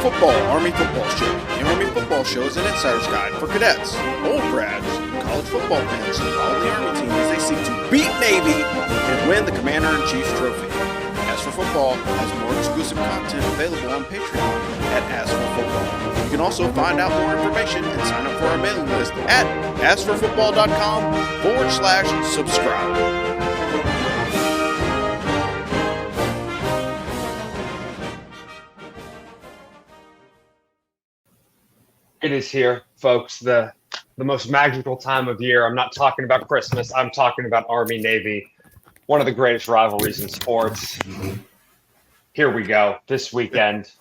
Football Army Football Show. The Army Football Show is an insider's guide for cadets, old grads, and college football fans who follow the Army team as they seek to beat Navy and win the Commander-in-Chief's trophy. As for Football has more exclusive content available on Patreon at As for Football. You can also find out more information and sign up for our mailing list at asforfootball.com/subscribe. It is here, folks, the most magical time of year. I'm not talking about Christmas. I'm talking about Army-Navy, one of the greatest rivalries in sports. Here we go, this weekend.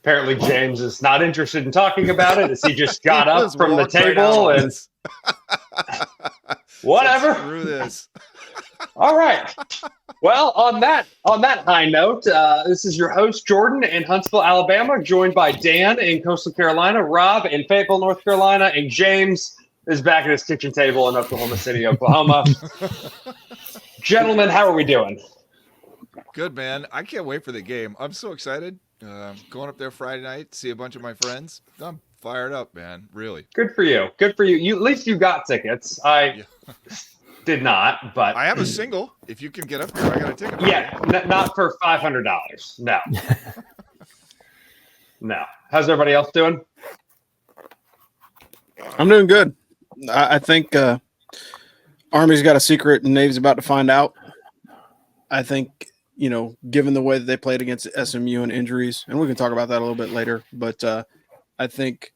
Apparently, James is not interested in talking about it as he just got up from the table and whatever. Screw this. All right. Well, on that high note, this is your host, Jordan, in Huntsville, Alabama, joined by Dan in Coastal Carolina, Rob in Fayetteville, North Carolina, and James is back at his kitchen table in Oklahoma City, Oklahoma. Gentlemen, how are we doing? Good, man. I can't wait for the game. I'm so excited. Going up there Friday night, see a bunch of my friends. I'm fired up, man. Really. Good for you. Good for you. At least you got tickets. I did not, but I have a single. If you can get up there, I got a ticket. Yeah, not for $500. No. No. How's everybody else doing? I'm doing good. I think Army's got a secret and Navy's about to find out. I think, given the way that they played against SMU and injuries, and we can talk about that a little bit later, but I think,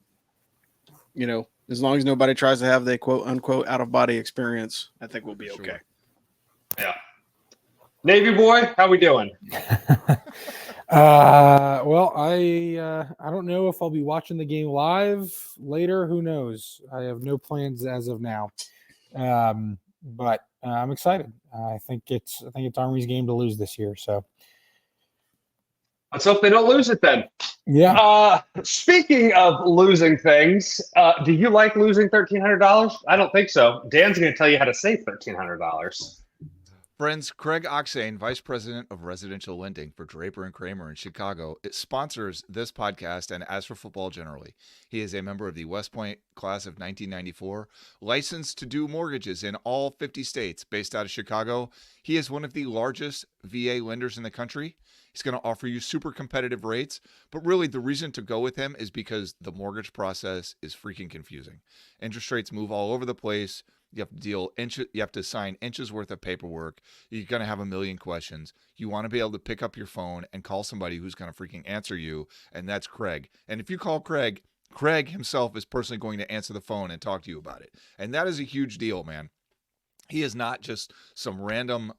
as long as nobody tries to have the quote-unquote out-of-body experience, I think we'll be okay. Sure. Yeah. Navy boy, how we doing? Well, I don't know if I'll be watching the game live later. Who knows? I have no plans as of now. But I'm excited. I think it's Army's game to lose this year. So let's hope they don't lose it then. Yeah. Speaking of losing things, do you like losing $1,300? I don't think so. Dan's going to tell you how to save $1,300. Friends, Craig Oxane, Vice President of Residential Lending for Draper & Kramer in Chicago, it sponsors this podcast and As for Football generally. He is a member of the West Point class of 1994, licensed to do mortgages in all 50 states, based out of Chicago. He is one of the largest VA lenders in the country. He's going to offer you super competitive rates, but really the reason to go with him is because the mortgage process is freaking confusing. Interest rates move all over the place. You have to sign inches worth of paperwork. You're going to have a million questions. You want to be able to pick up your phone and call somebody who's going to freaking answer you, and that's Craig. And if you call Craig himself is personally going to answer the phone and talk to you about it. And that is a huge deal, man. He is not just some random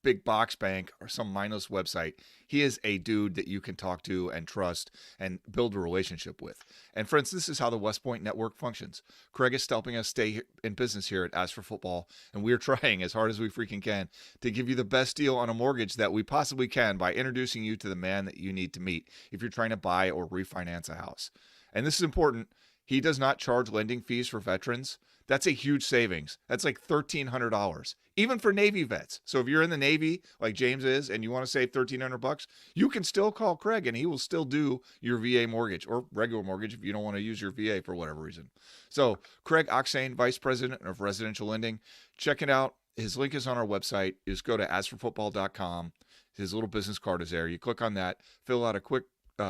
big box bank or some mindless website. He is a dude that you can talk to and trust and build a relationship with. And friends, this is how the West Point Network functions. Craig is helping us stay in business here at As for Football, and we're trying as hard as we freaking can to give you the best deal on a mortgage that we possibly can by introducing you to the man that you need to meet if you're trying to buy or refinance a house. And this is important. He does not charge lending fees for veterans. That's a huge savings. That's like $1,300, even for Navy vets. So if you're in the Navy, like James is, and you want to save $1,300, you can still call Craig and he will still do your VA mortgage or regular mortgage if you don't want to use your VA for whatever reason. So Craig Oxane, Vice President of Residential Lending, check it out. His link is on our website. You just go to asforfootball.com. His little business card is there. You click on that, fill out a quick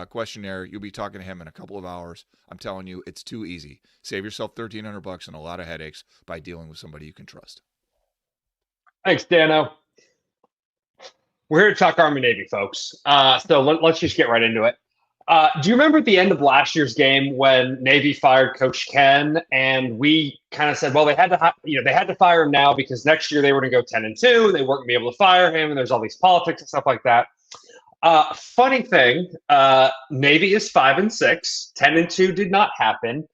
questionnaire. You'll be talking to him in a couple of hours. I'm telling you, it's too easy. Save yourself $1,300 and a lot of headaches by dealing with somebody you can trust. Thanks, Dano. We're here to talk Army-Navy, folks. So let's just get right into it. Do you remember at the end of last year's game when Navy fired Coach Ken, and we kind of said, well, they had to fire him now because next year they were going to go 10-2. They weren't going to be able to fire him, and there's all these politics and stuff like that. Funny thing, Navy is 5-6. 10-2 did not happen.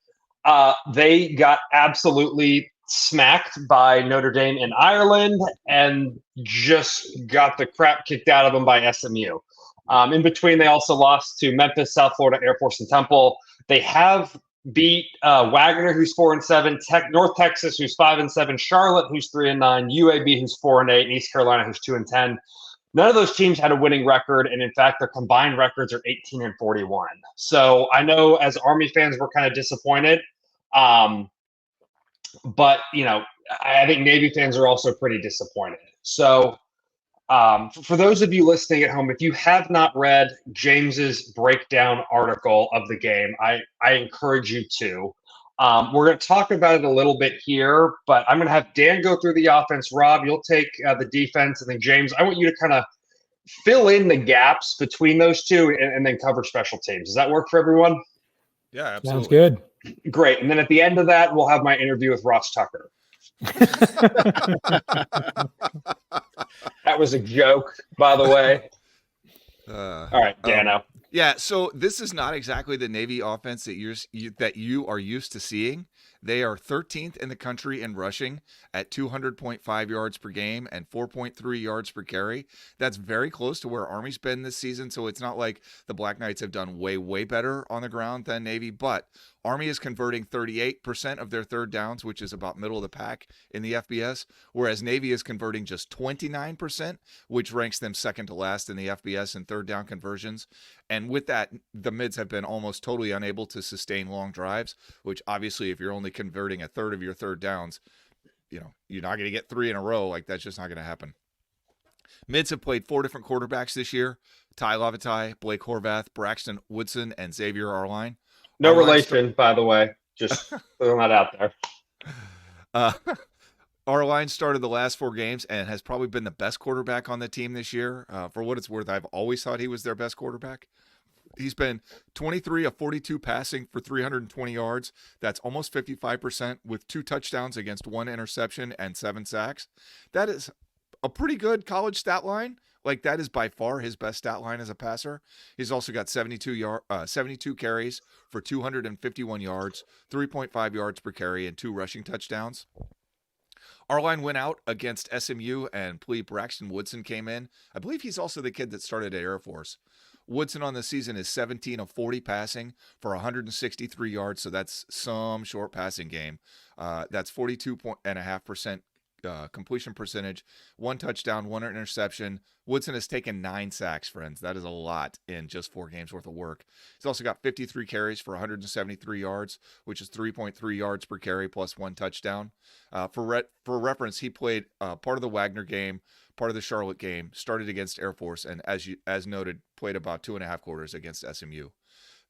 They got absolutely smacked by Notre Dame in Ireland and just got the crap kicked out of them by SMU. In between, they also lost to Memphis, South Florida Air Force, and Temple. They have beat Wagner, who's 4-7, North Texas, who's 5-7, Charlotte, who's 3-9, UAB, who's 4-8, and East Carolina, who's 2-10. None of those teams had a winning record, and in fact, their combined records are 18-41. So I know as Army fans, we're kind of disappointed, but I think Navy fans are also pretty disappointed. So for those of you listening at home, if you have not read James's breakdown article of the game, I encourage you to. We're going to talk about it a little bit here, but I'm going to have Dan go through the offense. Rob, you'll take the defense, and then James, I want you to kind of fill in the gaps between those two and then cover special teams. Does that work for everyone? Yeah, absolutely. Sounds good. Great. And then at the end of that, we'll have my interview with Ross Tucker. That was a joke, by the way. All right, Dano. Yeah, so this is not exactly the Navy offense that you are used to seeing. They are 13th in the country in rushing at 200.5 yards per game and 4.3 yards per carry. That's very close to where Army's been this season, so it's not like the Black Knights have done way, way better on the ground than Navy, but Army is converting 38% of their third downs, which is about middle of the pack in the FBS, whereas Navy is converting just 29%, which ranks them second to last in the FBS in third down conversions. And with that, the mids have been almost totally unable to sustain long drives, which obviously if you're only converting a third of your third downs, you're not going to get 3 in a row. Like, that's just not going to happen. Mids have played 4 different quarterbacks this year: Ty Lavatai, Blake Horvath, Braxton Woodson, and Xavier Arline. No relation, by the way. Just throwing that out there. Arline started the last 4 games and has probably been the best quarterback on the team this year. For what it's worth, I've always thought he was their best quarterback. He's been 23 of 42 passing for 320 yards. That's almost 55%, with 2 touchdowns against 1 interception and 7 sacks. That is a pretty good college stat line. Like, that is by far his best stat line as a passer. He's also got 72 carries for 251 yards, 3.5 yards per carry, and 2 rushing touchdowns. Arline went out against SMU, and Braxton Woodson came in. I believe he's also the kid that started at Air Force. Woodson on the season is 17 of 40 passing for 163 yards, so that's some short passing game. That's 42.5% completion percentage, 1 touchdown, 1 interception. Woodson has taken 9 sacks, friends. That is a lot in just 4 games worth of work. He's also got 53 carries for 173 yards, which is 3.3 yards per carry plus 1 touchdown. For reference, he played part of the Wagner game, part of the Charlotte game, started against Air Force, and as noted, played about 2.5 quarters against SMU.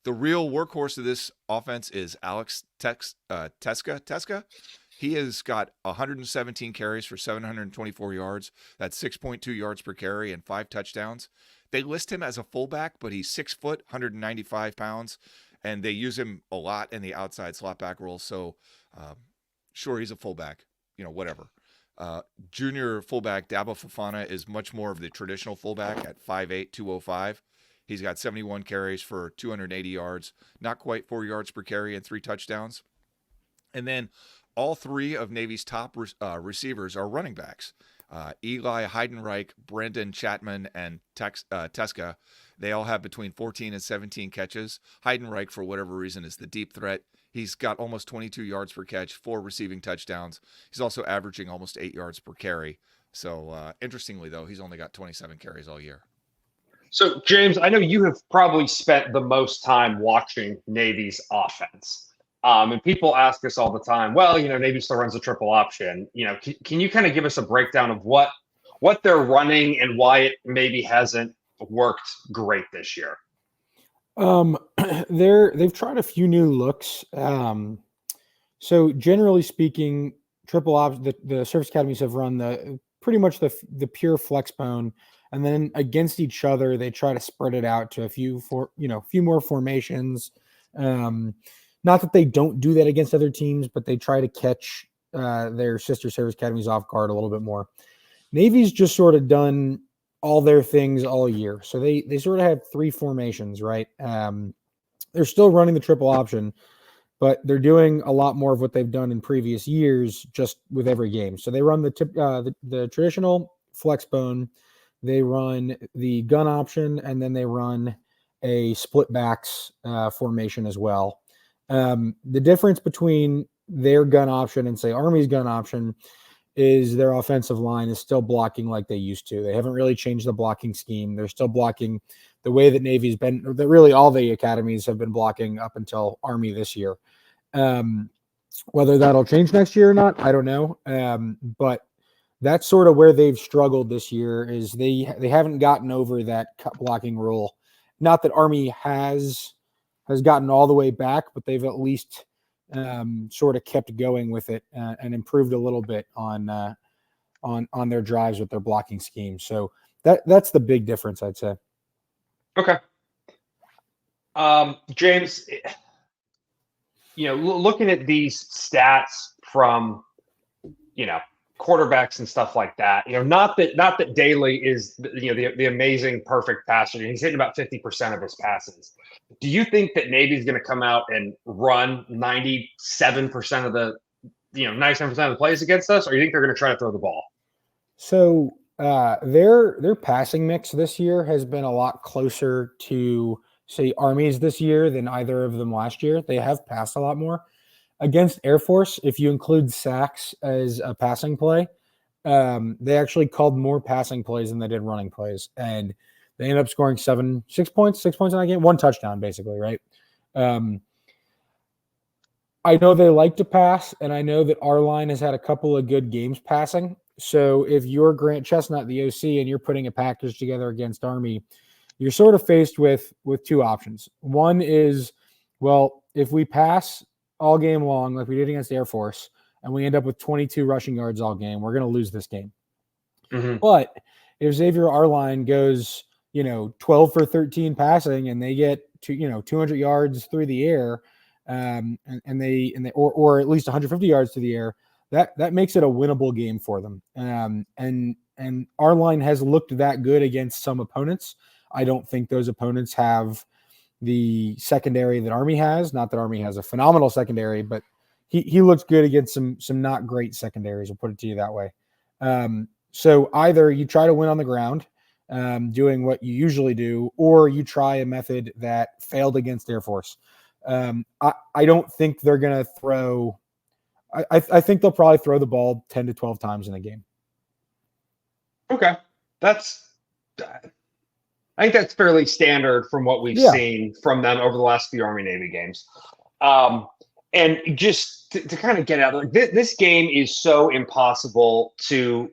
The real workhorse of this offense is Alex Teska. He has got 117 carries for 724 yards. That's 6.2 yards per carry and 5 touchdowns. They list him as a fullback, but he's 6 foot, 195 pounds, and they use him a lot in the outside slot back role. So, sure, he's a fullback, whatever. Junior fullback Dabo Fofana is much more of the traditional fullback at 5'8", 205. He's got 71 carries for 280 yards, not quite 4 yards per carry and 3 touchdowns. And then all 3 of Navy's top receivers are running backs. Eli Heidenreich, Brendan Chapman, and Teska. They all have between 14 and 17 catches. Heidenreich, for whatever reason, is the deep threat. He's got almost 22 yards per catch, 4 receiving touchdowns. He's also averaging almost 8 yards per carry. So, interestingly, though, he's only got 27 carries all year. So, James, I know you have probably spent the most time watching Navy's offense. And people ask us all the time, well, Navy still runs a triple option. Can you kind of give us a breakdown of what they're running and why it maybe hasn't worked great this year? They've tried a few new looks. So generally speaking, triple option, the service academies have run pretty much the pure flex bone, and then against each other they try to spread it out to a few more formations. Not that they don't do that against other teams, but they try to catch their sister service academies off guard a little bit more. Navy's just sort of done all their things all year. So they sort of have 3 formations, right? They're still running the triple option, but they're doing a lot more of what they've done in previous years just with every game. So they run the traditional flex bone, they run the gun option, and then they run a split backs formation as well. The difference between their gun option and say Army's gun option is their offensive line is still blocking like they used to. They haven't really changed the blocking scheme. They're still blocking the way that Navy's been, that really all the academies have been blocking up until Army this year. Whether that'll change next year or not, I don't know. But that's sort of where they've struggled this year, is they haven't gotten over that cut blocking rule. Not that Army has gotten all the way back, but they've at least sort of kept going with it and improved a little bit on their drives with their blocking scheme. So that's the big difference, I'd say. Okay. James, looking at these stats from, quarterbacks and stuff like that, not that Daly is, the amazing, perfect passer. He's hitting about 50% of his passes. Do you think that Navy's going to come out and run 97% of the, 97% of the plays against us, or do you think they're going to try to throw the ball? So their passing mix this year has been a lot closer to, say, Army's this year than either of them last year. They have passed a lot more. Against Air Force, if you include sacks as a passing play, they actually called more passing plays than they did running plays. And they ended up scoring 6 points in that game, 1 touchdown, basically, right? I know they like to pass, and I know that our line has had a couple of good games passing. So if you're Grant Chestnut, the OC, and you're putting a package together against Army, you're sort of faced with 2 options. One is, well, if we pass all game long, like we did against Air Force, and we end up with 22 rushing yards all game, we're going to lose this game. Mm-hmm. But if Xavier Arline goes, 12 for 13 passing, and they get to, 200 yards through the air, and they or at least 150 yards to the air, that makes it a winnable game for them. And our line has looked that good against some opponents. I don't think those opponents have the secondary that Army has. Not that Army has a phenomenal secondary, but he looks good against some not great secondaries. I'll put it to you that way. So either you try to win on the ground, doing what you usually do, or you try a method that failed against Air Force. I don't think they're going to throw. I think they'll probably throw the ball 10 to 12 times in a game. Okay. I think that's fairly standard from what we've seen from them over the last few Army-Navy games. And just to kind of get out, like this game is so impossible to,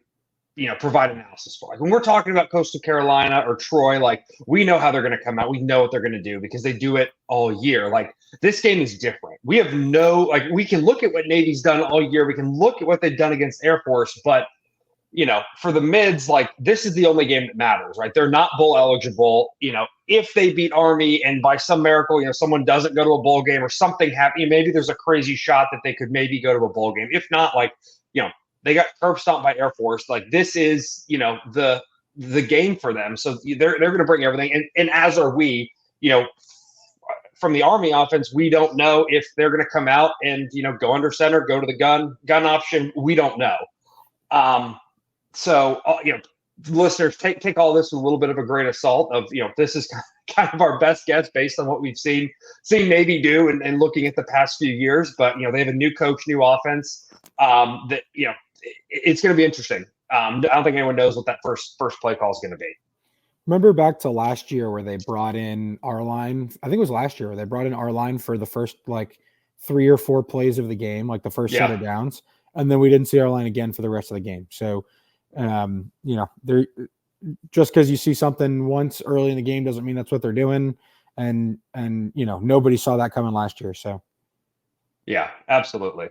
provide analysis for. Like when we're talking about Coastal Carolina or Troy, like we know how they're going to come out. We know what they're going to do because they do it all year. Like this game is different. We have we can look at what Navy's done all year. We can look at what they've done against Air Force, but for the mids, like this is the only game that matters, right? They're not bowl eligible. If they beat Army and by some miracle, someone doesn't go to a bowl game or something happens, maybe there's a crazy shot that they could maybe go to a bowl game. If not, they got curb stomped by Air Force. Like this is, the game for them. So they're going to bring everything. And as are we, from the Army offense, we don't know if they're going to come out and, go under center, go to the gun option. We don't know. So, listeners, take all this with a little bit of a grain of salt of, this is kind of our best guess based on what we've seen Navy do and looking at the past few years. But, they have a new coach, new offense that, it's going to be interesting. I don't think anyone knows what that first play call is going to be. Remember back to last year where they brought in our line? I think it was last year where they brought in our line for the first 3 or 4 plays of the game, like the first set of downs. And then we didn't see our line again for the rest of the game. So, they're just because you see something once early in the game doesn't mean that's what they're doing. And nobody saw that coming last year. So, yeah, absolutely.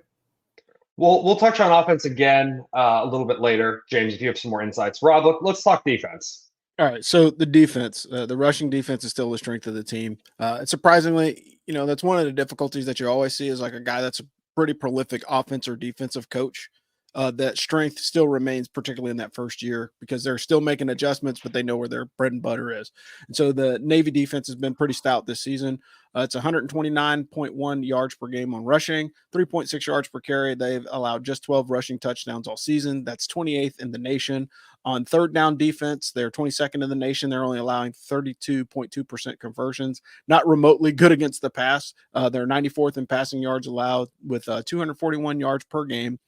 We'll touch on offense again a little bit later, James, if you have some more insights. Rob, let's talk defense. All right, so the defense, the rushing defense is still the strength of the team. And surprisingly, that's one of the difficulties that you always see is like a guy that's a pretty prolific offense or defensive coach. That strength still remains, particularly in that first year, because they're still making adjustments, but they know where their bread and butter is. And so the Navy defense has been pretty stout this season. It's 129.1 yards per game on rushing, 3.6 yards per carry. They've allowed just 12 rushing touchdowns all season. That's 28th in the nation. On third down defense, they're 22nd in the nation. They're only allowing 32.2% conversions. Not remotely good against the pass. They're 94th in passing yards allowed with 241 yards per game.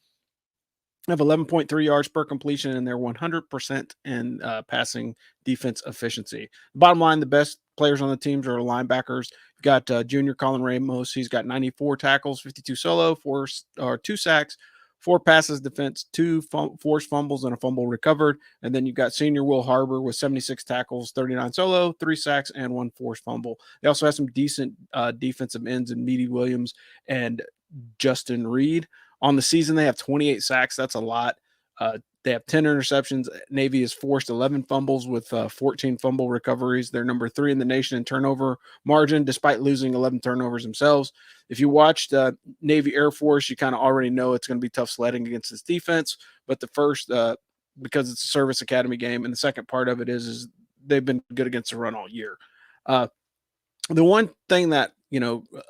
have 11.3 yards per completion, and they're 100% in passing defense efficiency. Bottom line, the best players on the teams are linebackers. You've got junior Colin Ramos. He's got 94 tackles, 52 solo, 2 sacks, 4 passes defense, 2 forced fumbles, and a fumble recovered. And then you've got senior Will Harbor with 76 tackles, 39 solo, 3 sacks, and 1 forced fumble. They also have some decent defensive ends in Meady Williams and Justin Reed. On the season, they have 28 sacks. That's a lot. They have 10 interceptions. Navy has forced 11 fumbles with 14 fumble recoveries. They're number 3 in the nation in turnover margin, despite losing 11 turnovers themselves. If you watched Navy Air Force, you kind of already know it's going to be tough sledding against this defense. But the first, because it's a service academy game, and the second part of it is they've been good against the run all year. The one thing that,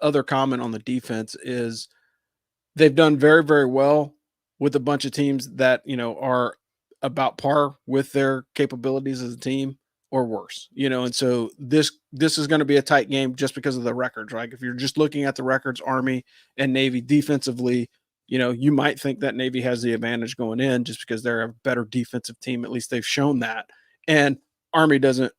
other comment on the defense is they've done very, very well with a bunch of teams that, are about par with their capabilities as a team or worse, and so this is going to be a tight game just because of the records, right? If you're just looking at the records, Army and Navy defensively, you might think that Navy has the advantage going in just because they're a better defensive team. At least they've shown that. And Army doesn't,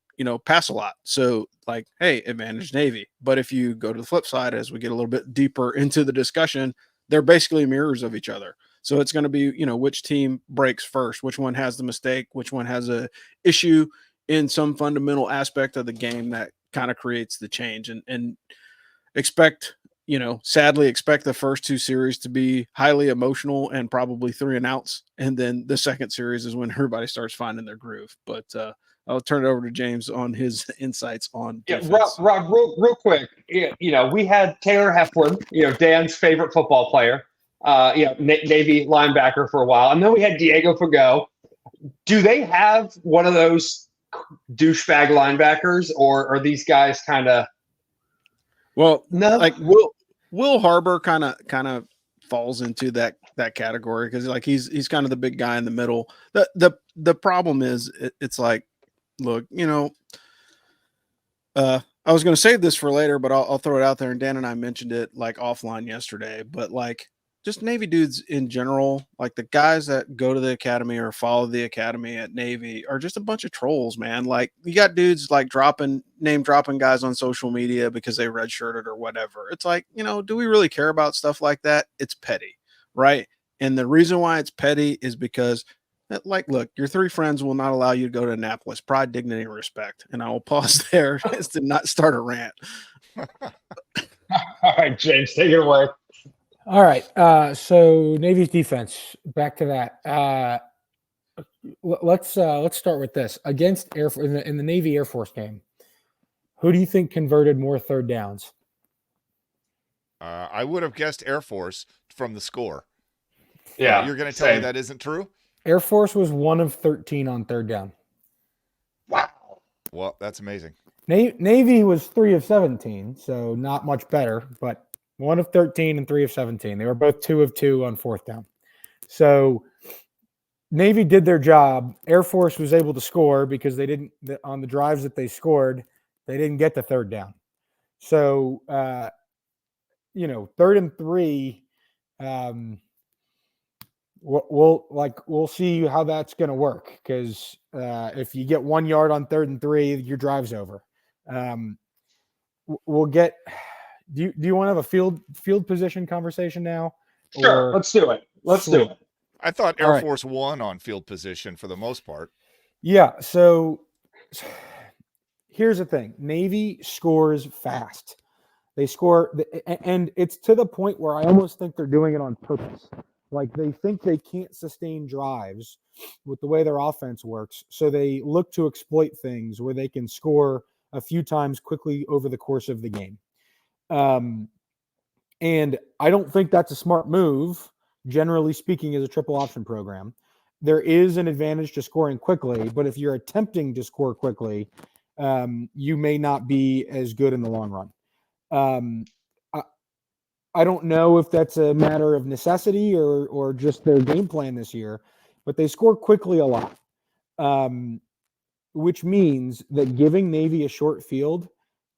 pass a lot. So like, hey, advantage Navy. But if you go to the flip side, as we get a little bit deeper into the discussion, they're basically mirrors of each other. So it's going to be, which team breaks first, which one has the mistake, which one has a issue in some fundamental aspect of the game that kind of creates the change. And sadly expect the first 2 series to be highly emotional and probably 3 and outs. And then the second series is when everybody starts finding their groove. But I'll turn it over to James on his insights on defense. Rob, real quick. We had Taylor Heflin, Dan's favorite football player, Navy linebacker for a while. And then we had Diego Fago. Do they have one of those douchebag linebackers, or are these guys kind of? Well, no, like Will Harbor kind of falls into that category because like he's kind of the big guy in the middle. The problem is it's like, look, I was going to save this for later, but I'll throw it out there. And Dan and I mentioned it like offline yesterday, but like just Navy dudes in general, like the guys that go to the academy or follow the academy at Navy are just a bunch of trolls, man. Like you got dudes like name dropping guys on social media because they redshirted or whatever. It's like, do we really care about stuff like that? It's petty, right? And the reason why it's petty is because like, look, your 3 friends will not allow you to go to Annapolis. Pride, dignity, and respect. And I will pause there as to not start a rant. All right, James, take it away. All right. So Navy's defense, back to that. Let's start with this. Against Air Force in the Navy Air Force game, who do you think converted more third downs? I would have guessed Air Force from the score. Yeah. You're going to tell me that isn't true? Air Force was 1 of 13 on third down. Wow. Well, that's amazing. Navy was 3 of 17, so not much better, but 1 of 13 and 3 of 17. They were both 2 of 2 on fourth down. So Navy did their job. Air Force was able to score because they didn't, on the drives that they scored, they didn't get the third down. So, 3rd and 3, we'll see how that's going to work because if you get 1 yard on 3rd and 3, your drive's over. We'll get. Do you want to have a field position conversation now? Sure, let's do it. Do it. I thought Air Force won on field position for the most part. Yeah. So here's the thing: Navy scores fast. They score, and it's to the point where I almost think they're doing it on purpose. Like they think they can't sustain drives with the way their offense works. So they look to exploit things where they can score a few times quickly over the course of the game. And I don't think that's a smart move, generally speaking, as a triple option program. There is an advantage to scoring quickly, but if you're attempting to score quickly, you may not be as good in the long run. I don't know if that's a matter of necessity or just their game plan this year, but they score quickly a lot, which means that giving Navy a short field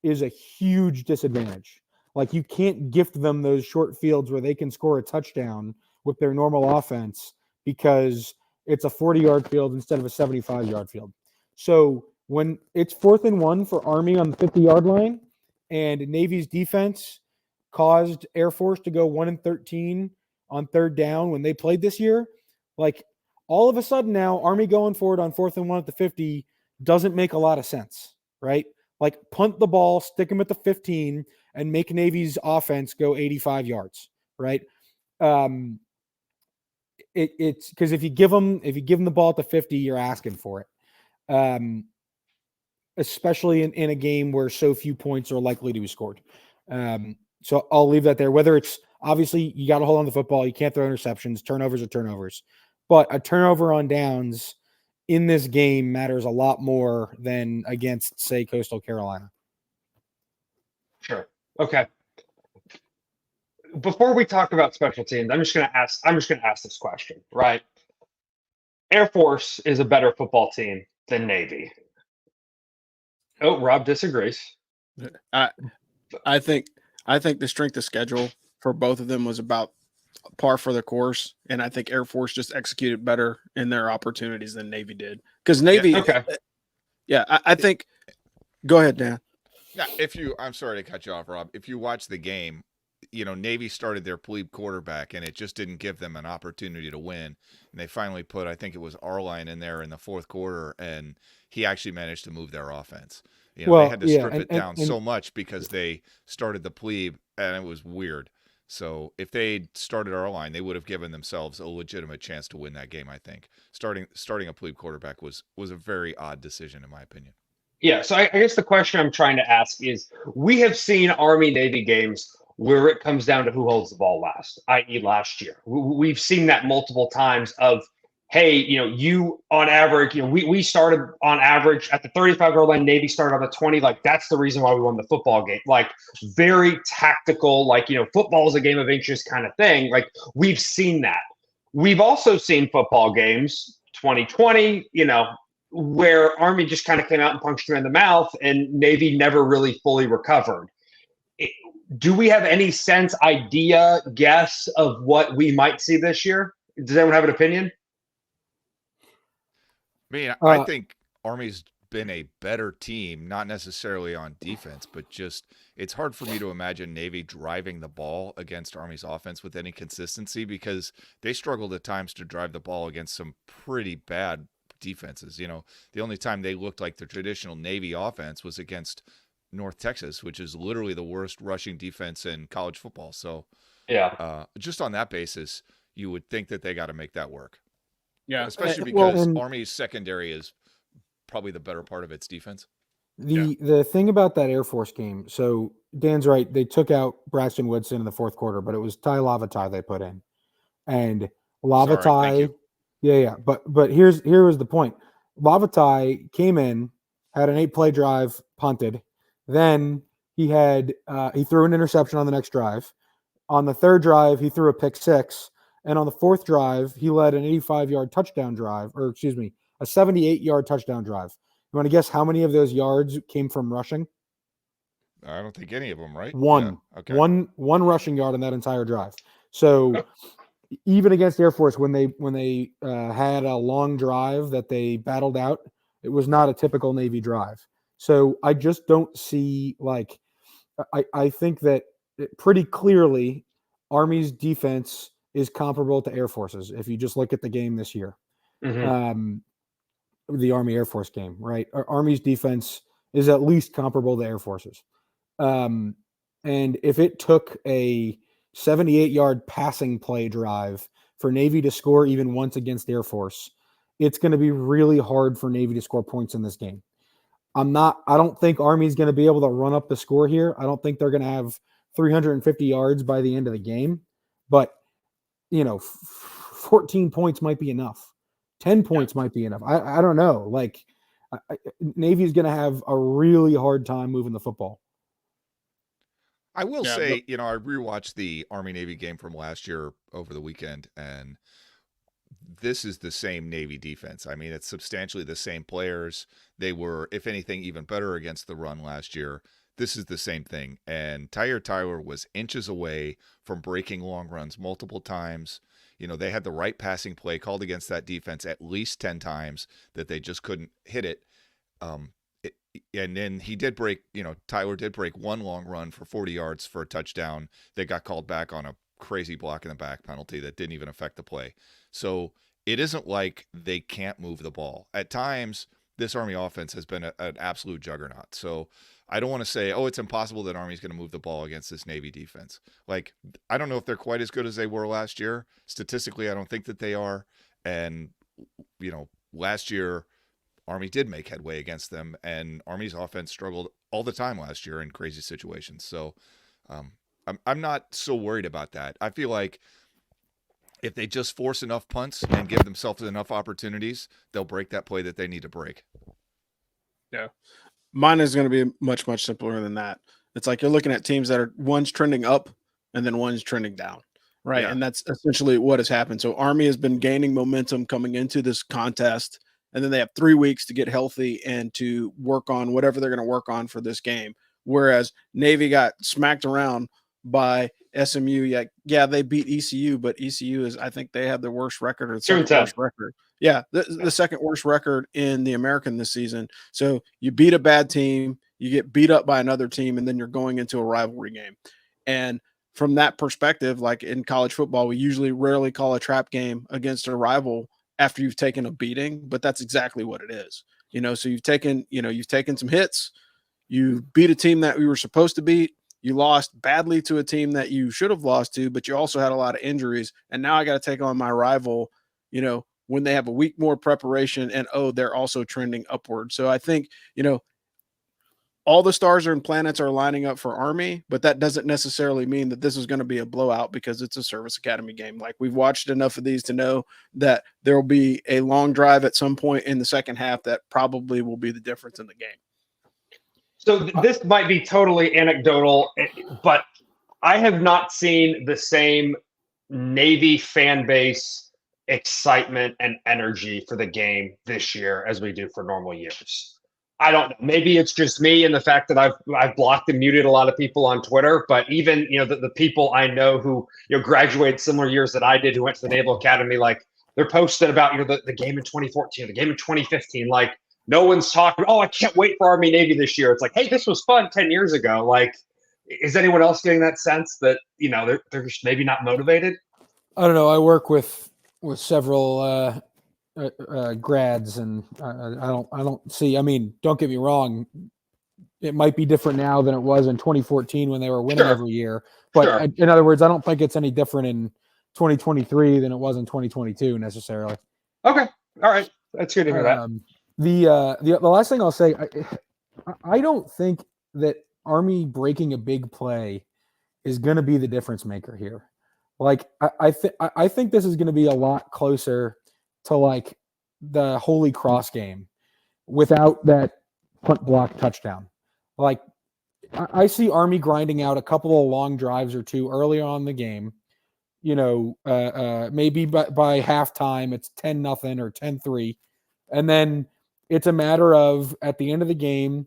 is a huge disadvantage. Like you can't gift them those short fields where they can score a touchdown with their normal offense because it's a 40-yard field instead of a 75-yard field. So when it's 4th and 1 for Army on the 50-yard line, and Navy's defense caused Air Force to go 1-13 on 3rd down when they played this year, like all of a sudden now Army going forward on 4th and 1 at the 50 doesn't make a lot of sense, right? Like punt the ball, stick them at the 15, and make Navy's offense go 85 yards, right? It's because if you give them the ball at the 50, you're asking for it. Especially in a game where so few points are likely to be scored. So I'll leave that there. Whether it's obviously you got to hold on to the football, you can't throw interceptions, turnovers are turnovers, but a turnover on downs in this game matters a lot more than against, say, Coastal Carolina. Sure. Okay. Before we talk about special teams, I'm just going to ask this question, right? Air Force is a better football team than Navy. Oh, Rob disagrees. I think the strength of schedule for both of them was about par for the course, and I think Air Force just executed better in their opportunities than Navy did. Because Navy, I think. Go ahead, Dan. Yeah, I'm sorry to cut you off, Rob. If you watch the game, Navy started their plebe quarterback, and it just didn't give them an opportunity to win. And they finally put, I think it was Arline in there in the 4th quarter, and he actually managed to move their offense. They had to strip it down so much because they started the plebe, and it was weird. So if they started Arline, they would have given themselves a legitimate chance to win that game, I think. Starting a plebe quarterback was a very odd decision, in my opinion. Yeah, so I guess the question I'm trying to ask is, we have seen Army-Navy games where it comes down to who holds the ball last, i.e. last year. We've seen that multiple times of, hey, you on average, we started on average at the 35-yard line, Navy started on the 20. Like, that's the reason why we won the football game. Like, very tactical, like, football is a game of inches kind of thing. Like, we've seen that. We've also seen football games, 2020, where Army just kind of came out and punched them in the mouth, and Navy never really fully recovered. Do we have any idea, guess of what we might see this year? Does anyone have an opinion? I think Army's been a better team, not necessarily on defense, but just it's hard for me to imagine Navy driving the ball against Army's offense with any consistency, because they struggled at times to drive the ball against some pretty bad defenses. The only time they looked like the traditional Navy offense was against North Texas, which is literally the worst rushing defense in college football. So just on that basis, you would think that they got to make that work. Yeah, especially because Army's secondary is probably the better part of its defense. The thing about that Air Force game, so Dan's right, they took out Braxton Woodson in the 4th quarter, but it was Ty Lavatai they put in. And Lavatai, but here was the point. Lavatai came in, had an 8-play drive, punted. Then he threw an interception on the next drive. On the 3rd drive, he threw a pick 6. And on the 4th drive, he led an 85-yard touchdown drive, a 78-yard touchdown drive. You want to guess how many of those yards came from rushing? I don't think any of them, right? One. Yeah. Okay. One rushing yard on that entire drive. So even against Air Force, when they had a long drive that they battled out, it was not a typical Navy drive. So I just don't see, I think that pretty clearly Army's defense is comparable to Air Force's. If you just look at the game this year, the Army Air Force game, right? Army's defense is at least comparable to Air Force's. And if it took a 78-yard passing play drive for Navy to score even once against Air Force, it's going to be really hard for Navy to score points in this game. I don't think Army's going to be able to run up the score here. I don't think they're going to have 350 yards by the end of the game, but 14 points might be enough. 10 points might be enough. I don't know. Navy's going to have a really hard time moving the football. I will say, I rewatched the Army-Navy game from last year over the weekend, and this is the same Navy defense. I mean, it's substantially the same players. They were, if anything, even better against the run last year. This is the same thing. And Tyler was inches away from breaking long runs multiple times. They had the right passing play called against that defense at least 10 times that they just couldn't hit it. And then he did break, Tyler did break one long run for 40 yards for a touchdown that got called back on a crazy block in the back penalty that didn't even affect the play. So it isn't like they can't move the ball. At times, this Army offense has been an absolute juggernaut. So I don't want to say, it's impossible that Army's going to move the ball against this Navy defense. Like, I don't know if they're quite as good as they were last year. Statistically, I don't think that they are. And, last year, Army did make headway against them, and Army's offense struggled all the time last year in crazy situations. So I'm not so worried about that. I feel like if they just force enough punts and give themselves enough opportunities, they'll break that play that they need to break. Yeah. Mine is going to be much, much simpler than that. It's like you're looking at teams that are one's trending up and then one's trending down, right? Yeah. And that's essentially what has happened. So Army has been gaining momentum coming into this contest, and then they have 3 weeks to get healthy and to work on whatever they're going to work on for this game. Whereas Navy got smacked around by SMU. Yeah, they beat ECU, but ECU I think they have the worst record or the second worst record. Yeah, the second worst record in the American this season. So you beat a bad team, you get beat up by another team, and then you're going into a rivalry game. And from that perspective, like in college football, we usually rarely call a trap game against a rival after you've taken a beating, but that's exactly what it is. So you've taken some hits, you beat a team that we were supposed to beat, you lost badly to a team that you should have lost to, but you also had a lot of injuries. And now I got to take on my rival, when they have a week more preparation and, they're also trending upward. So I think, all the stars and planets are lining up for Army, but that doesn't necessarily mean that this is going to be a blowout because it's a service academy game. Like, we've watched enough of these to know that there will be a long drive at some point in the second half that probably will be the difference in the game. So this might be totally anecdotal, but I have not seen the same Navy fan base excitement and energy for the game this year as we do for normal years. I don't know. Maybe it's just me and the fact that I've blocked and muted a lot of people on Twitter, but even, the people I know who, graduated similar years that I did, who went to the Naval Academy, like, they're posting about, the game in 2014, the game in 2015, like, no one's talking, I can't wait for Army Navy this year. It's like, hey, this was fun 10 years ago. Like, is anyone else getting that sense that, they're just maybe not motivated? I don't know. I work with several grads, and I don't see. I mean, don't get me wrong. It might be different now than it was in 2014 when they were winning every year. But in other words, I don't think it's any different in 2023 than it was in 2022 necessarily. Okay, all right, that's good to hear that. The last thing I'll say, I don't think that Army breaking a big play is going to be the difference maker here. Like, I think this is going to be a lot closer to like the Holy Cross game without that punt block touchdown. Like, I see Army grinding out a couple of long drives or two early on in the game. Maybe by halftime it's 10-0 or 10-3, and then it's a matter of at the end of the game,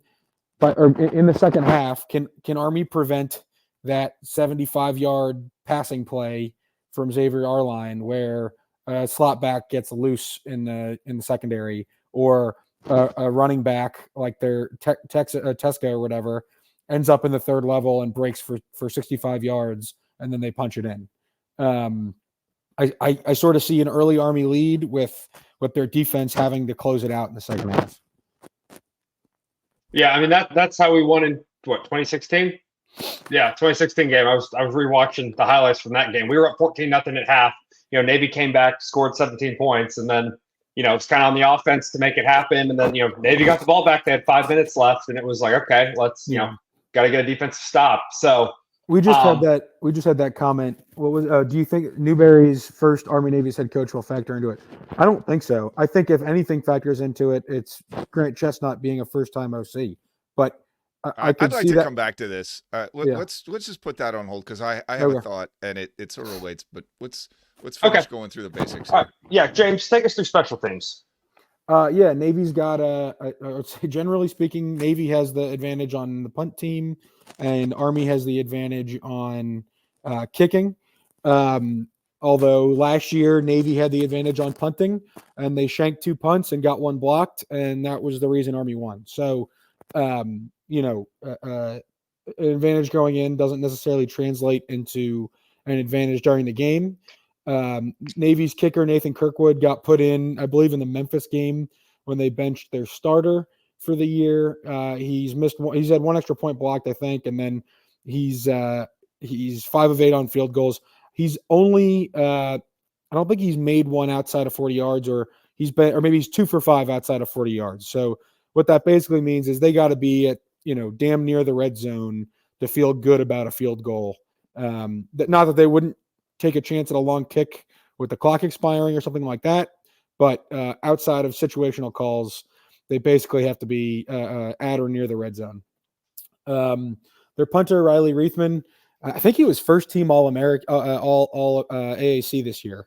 or in the second half, can Army prevent that 75-yard passing play from Xavier Arline where a slot back gets loose in the secondary, or a running back like their Tesca or whatever ends up in the third level and breaks for 65 yards, and then they punch it in. I sort of see an early Army lead with their defense having to close it out in the second half. Yeah, I mean that's how we won in 2016. Yeah, 2016 game. I was rewatching the highlights from that game. We were up 14-0 at half. Navy came back, scored 17 points, and then it's kind of on the offense to make it happen. And then Navy got the ball back. They had 5 minutes left, and it was like, okay, let's got to get a defensive stop. So we just had that comment. What was? Do you think Newberry's first Army Navy's head coach will factor into it? I don't think so. I think if anything factors into it, it's Grant Chestnut being a first-time OC. But I'd like to come back to this. Let's just put that on hold because I have a thought, and it sort of relates. But let's finish going through the basics. All right. Yeah, James, take us through special teams. Navy's got I would say generally speaking, Navy has the advantage on the punt team, and Army has the advantage on kicking. Although last year Navy had the advantage on punting, and they shanked 2 punts and got 1 blocked, and that was the reason Army won. So, an advantage going in doesn't necessarily translate into an advantage during the game. Navy's kicker Nathan Kirkwood got put in, I believe, in the Memphis game when they benched their starter for the year. He's had 1 extra point blocked, I think, and then he's 5 of 8 on field goals. He's only I don't think he's made one outside of 40 yards, or maybe he's 2 for 5 outside of 40 yards. So what that basically means is they got to be at damn near the red zone to feel good about a field goal. Not that they wouldn't take a chance at a long kick with the clock expiring or something like that, but outside of situational calls, they basically have to be at or near the red zone. Their punter Riley Reithman, I think he was first team All-American, all AAC this year.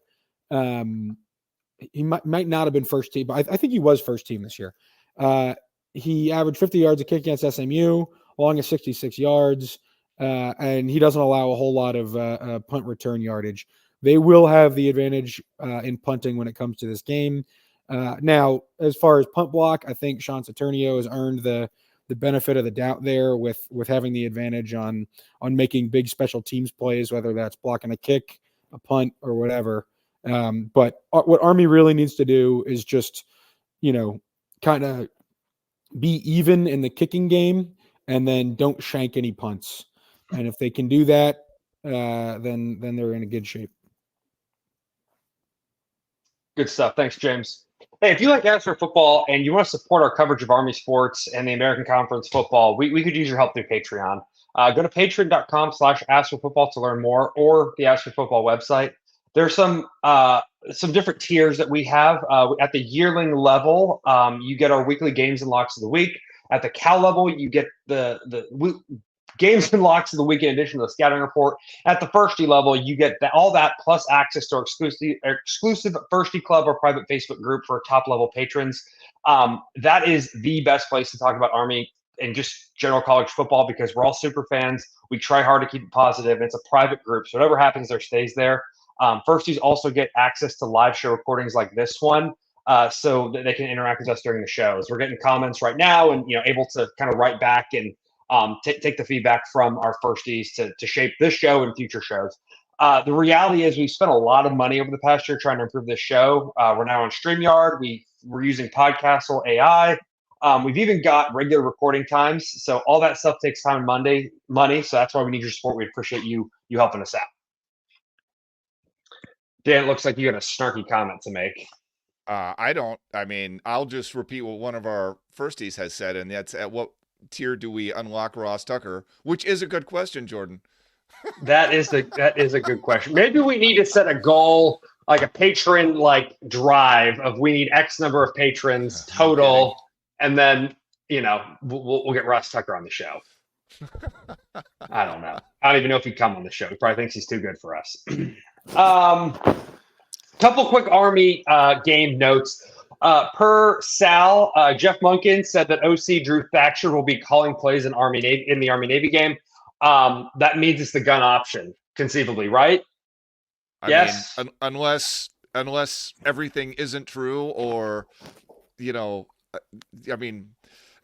He might not have been first team, but I think he was first team this year. He averaged 50 yards a kick against SMU, along at 66 yards, and he doesn't allow a whole lot of punt return yardage. They will have the advantage in punting when it comes to this game. Now, as far as punt block, I think Sean Saturnio has earned the benefit of the doubt there with having the advantage on making big special teams plays, whether that's blocking a kick, a punt, or whatever. But what Army really needs to do is just, kind of be even in the kicking game and then don't shank any punts. And if they can do that, then they're in a good shape. Good stuff. Thanks, James. Hey, if you like Ask for Football and you want to support our coverage of Army sports and the American Conference football, we could use your help through Patreon. Go to patreon.com/askforfootball to learn more, or the Ask for Football website. There's some different tiers that we have. At the yearling level, you get our weekly games and locks of the week. At the Cal level, you get the games and locks of the week in addition to the scouting report. At the Firsty level, you get all that plus access to our exclusive Firsty Club or private Facebook group for top level patrons. That is the best place to talk about Army and just general college football, because we're all super fans. We try hard to keep it positive. It's a private group, so whatever happens there stays there. Firsties also get access to live show recordings like this one, so that they can interact with us during the shows. We're getting comments right now, and able to kind of write back and take the feedback from our firsties to shape this show and future shows. The reality is we've spent a lot of money over the past year trying to improve this show. We're now on StreamYard. We're using Podcastle AI. We've even got regular recording times. So all that stuff takes time and money. So that's why we need your support. We appreciate you helping us out. Dan, it looks like you got a snarky comment to make. I don't. I mean, I'll just repeat what one of our firsties has said, and that's at what tier do we unlock Ross Tucker? Which is a good question, Jordan. That is a good question. Maybe we need to set a goal, like a patron drive of we need X number of patrons total, and then we'll get Ross Tucker on the show. I don't know. I don't even know if he'd come on the show. He probably thinks he's too good for us. Couple quick Army game notes. Per Sal, Jeff Munkin said that OC Drew Thatcher will be calling plays in the Army Navy game. That means it's the gun option, conceivably, right? Yes. I mean, unless everything isn't true, or I mean,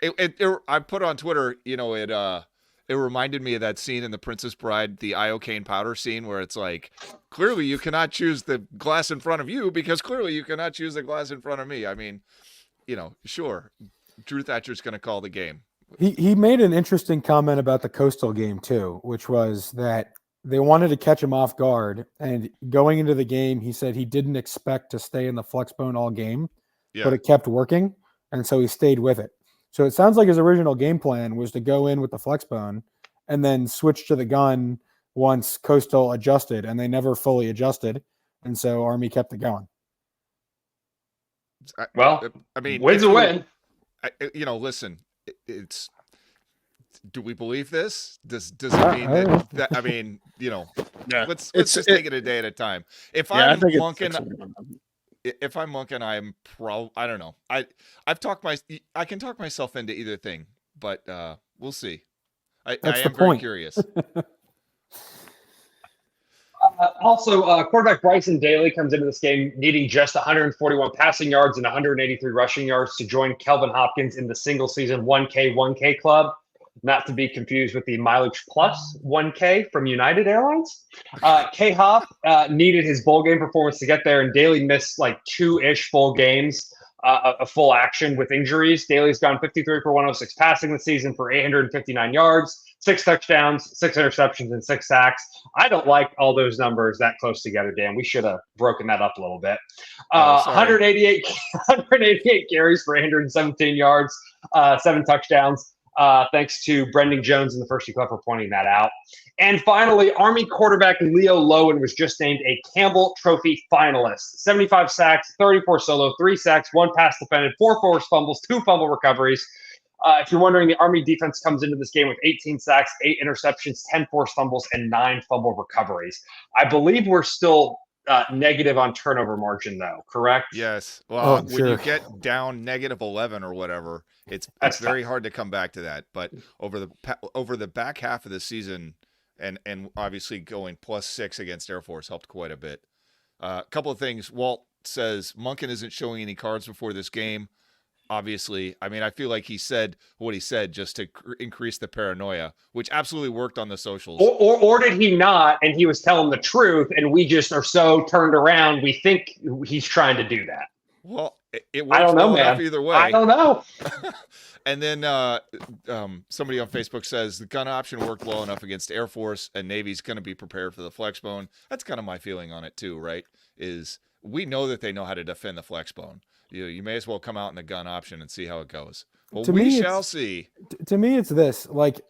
I put on Twitter, it reminded me of that scene in The Princess Bride, the iocane powder scene, where it's like, clearly you cannot choose the glass in front of you because clearly you cannot choose the glass in front of me. I mean, sure, Drew Thatcher's going to call the game. He made an interesting comment about the Coastal game too, which was that they wanted to catch him off guard, and going into the game, he said he didn't expect to stay in the flex bone all game, but it kept working, and so he stayed with it. So it sounds like his original game plan was to go in with the flex bone and then switch to the gun once Coastal adjusted, and they never fully adjusted, and so Army kept it going. Well, I mean, win's a win. Listen, it's. Do we believe this? Does it mean that? I mean, let's just take it a day at a time. If I'm Munkin, I'm I don't know. I can talk myself into either thing, but we'll see. I am very curious. Also, quarterback Bryson Daly comes into this game needing just 141 passing yards and 183 rushing yards to join Kelvin Hopkins in the single season 1K club, not to be confused with the mileage plus 1K from United Airlines. K-Hop needed his bowl game performance to get there, and Daly missed like 2-ish full games of full action with injuries. Daly's gone 53 for 106 passing this season for 859 yards, 6 touchdowns, 6 interceptions, and 6 sacks. I don't like all those numbers that close together, Dan. We should have broken that up a little bit. 188 carries for 817 yards, 7 touchdowns. Thanks to Brendan Jones in the First Club for pointing that out. And finally, Army quarterback Leo Lowen was just named a Campbell Trophy finalist. 75 sacks, 34 solo, 3 sacks, 1 pass defended, 4 forced fumbles, 2 fumble recoveries. If you're wondering, the Army defense comes into this game with 18 sacks, 8 interceptions, 10 forced fumbles, and 9 fumble recoveries. I believe we're still negative on turnover margin, though, correct? Yes. Well, when sure. you get down -11 or whatever, it's very hard to come back to that. But over the back half of the season, and obviously going +6 against Air Force helped quite a bit. A couple of things. Walt says Monken isn't showing any cards before this game. Obviously, I mean, I feel like he said what he said just to increase the paranoia, which absolutely worked on the socials. Or did he not? And he was telling the truth, and we just are so turned around. We think he's trying to do that. Well, it works I don't know, well enough man. either way. I don't know. And then somebody on Facebook says the gun option worked well enough against Air Force, and Navy's going to be prepared for the flex bone. That's kind of my feeling on it too, right? Is we know that they know how to defend the flex bone. You may as well come out in the gun option and see how it goes. Well, we shall see. To me, it's this. Like,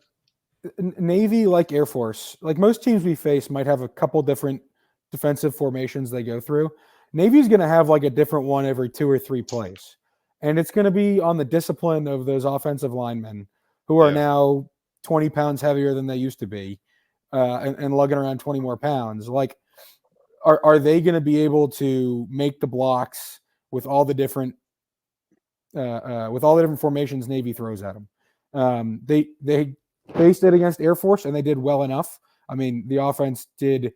Navy, like Air Force, like most teams we face might have a couple different defensive formations they go through. Navy's going to have like a different one every 2 or 3 plays. And it's going to be on the discipline of those offensive linemen who are now 20 pounds heavier than they used to be and lugging around 20 more pounds. Like, are they going to be able to make the blocks with all the different formations Navy throws at them? They faced it against Air Force and they did well enough. I mean, the offense did,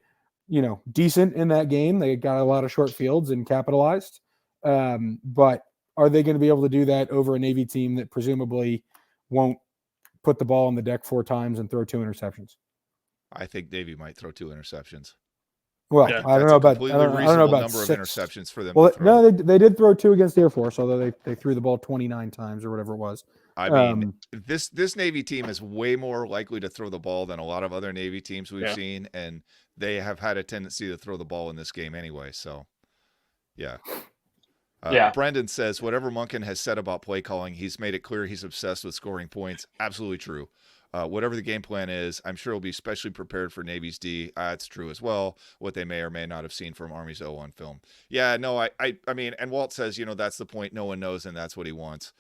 decent in that game. They got a lot of short fields and capitalized. But are they going to be able to do that over a Navy team that presumably won't put the ball on the deck 4 times and throw 2 interceptions? I think Navy might throw 2 interceptions. Well, I don't know about I don't know about number 6. of interceptions for them. Well, no, they did throw 2 against Air Force, although they threw the ball 29 times or whatever it was. I mean, this Navy team is way more likely to throw the ball than a lot of other Navy teams we've seen, and they have had a tendency to throw the ball in this game anyway. So, yeah. Brendan says, whatever Monken has said about play calling, he's made it clear he's obsessed with scoring points. Absolutely true. Whatever the game plan is, I'm sure he'll be specially prepared for Navy's D. That's true as well, what they may or may not have seen from Army's 0-1 film. Yeah, no, I mean, and Walt says, that's the point no one knows, and that's what he wants.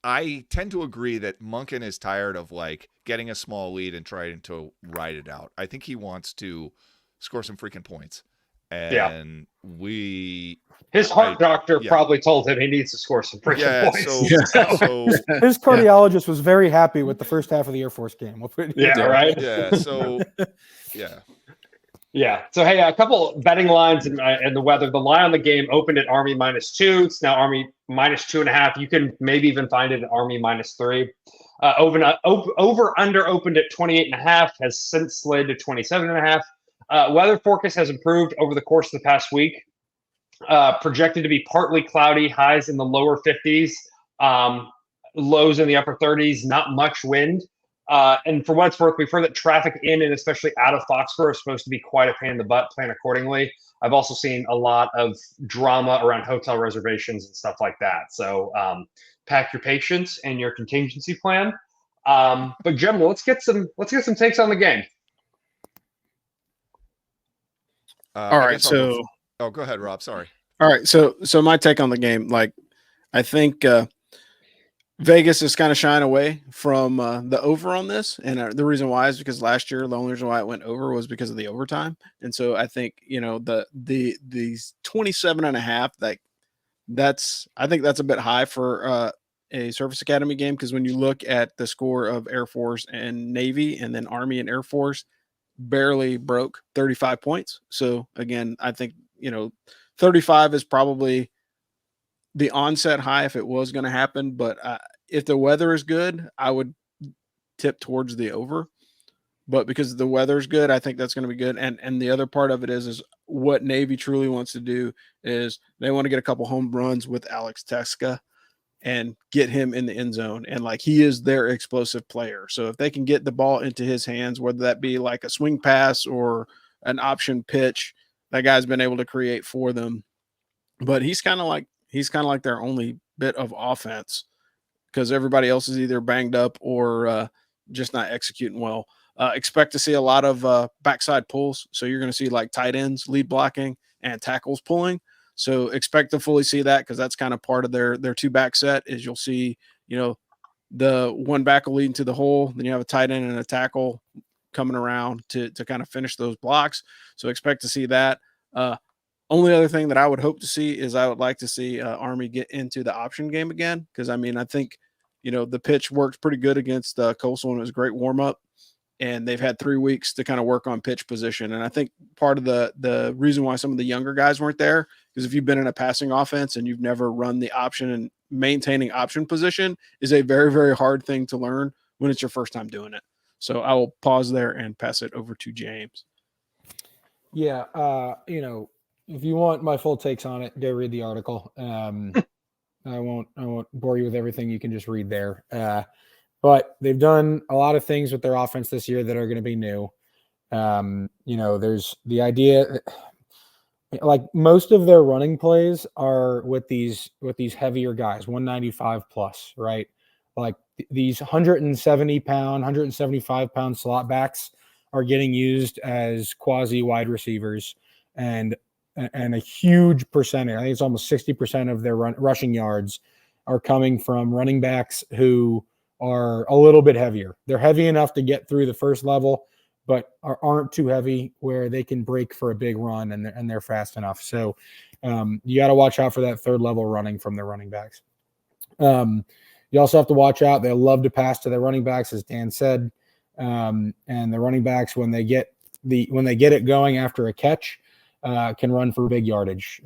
I tend to agree that Monken is tired of, like, getting a small lead and trying to ride it out. I think he wants to score some freaking points. And his heart doctor probably told him he needs to score some freaking points. So his cardiologist was very happy with the first half of the Air Force game. Right. Yeah. So Yeah. So, hey, a couple betting lines and the weather. The line on the game opened at Army -2. It's now Army -2.5. You can maybe even find it at Army -3. Over under opened at 28.5, has since slid to 27.5. Weather forecast has improved over the course of the past week. Projected to be partly cloudy, highs in the lower 50s, lows in the upper 30s, not much wind. And for what it's worth, we've heard that traffic in and especially out of Foxborough is supposed to be quite a pain in the butt. Plan accordingly. I've also seen a lot of drama around hotel reservations and stuff like that. So pack your patience and your contingency plan. But generally, let's get some takes on the game. All right, so go ahead, Rob. Sorry. All right, so my take on the game, like, I think Vegas is kind of shying away from the over on this, and the reason why is because last year the only reason why it went over was because of the overtime, and so I think these 27.5, I think that's a bit high for a Service Academy game, because when you look at the score of Air Force and Navy, and then Army and Air Force, barely broke 35 points. So again, I think, 35 is probably the onset high if it was going to happen. But if the weather is good, I would tip towards the over. But because the weather is good, I think that's going to be good. And the other part of it is what Navy truly wants to do is they want to get a couple home runs with Alex Teska and get him in the end zone. And like, he is their explosive player. So if they can get the ball into his hands, whether that be like a swing pass or an option pitch, that guy's been able to create for them. But he's kind of like their only bit of offense because everybody else is either banged up or just not executing well. Expect to see a lot of backside pulls. So you're going to see like tight ends lead blocking and tackles pulling. So expect to fully see that because that's kind of part of their two back set is you'll see, the one back will lead into the hole. Then you have a tight end and a tackle coming around to kind of finish those blocks. So expect to see that. Only other thing that I would hope to see is I would like to see Army get into the option game again. Because, I think, the pitch worked pretty good against Coastal and it was a great warm-up. And they've had 3 weeks to kind of work on pitch position. And I think part of the reason why some of the younger guys weren't there is if you've been in a passing offense and you've never run the option and maintaining option position is a very, very hard thing to learn when it's your first time doing it. So I will pause there and pass it over to James. Yeah. If you want my full takes on it, go read the article. I won't bore you with everything. You can just read there. But they've done a lot of things with their offense this year that are going to be new. There's the idea, like most of their running plays are with these heavier guys, 195 plus, right? Like these 170-pound, 175-pound slot backs are getting used as quasi wide receivers, and a huge percentage, I think it's almost 60% of their rushing yards are coming from running backs who are a little bit heavier. They're heavy enough to get through the first level, but aren't too heavy where they can break for a big run and they're fast enough. So you got to watch out for that third level running from their running backs. You also have to watch out. They love to pass to their running backs, as Dan said. And the running backs, when they get it going after a catch, can run for big yardage.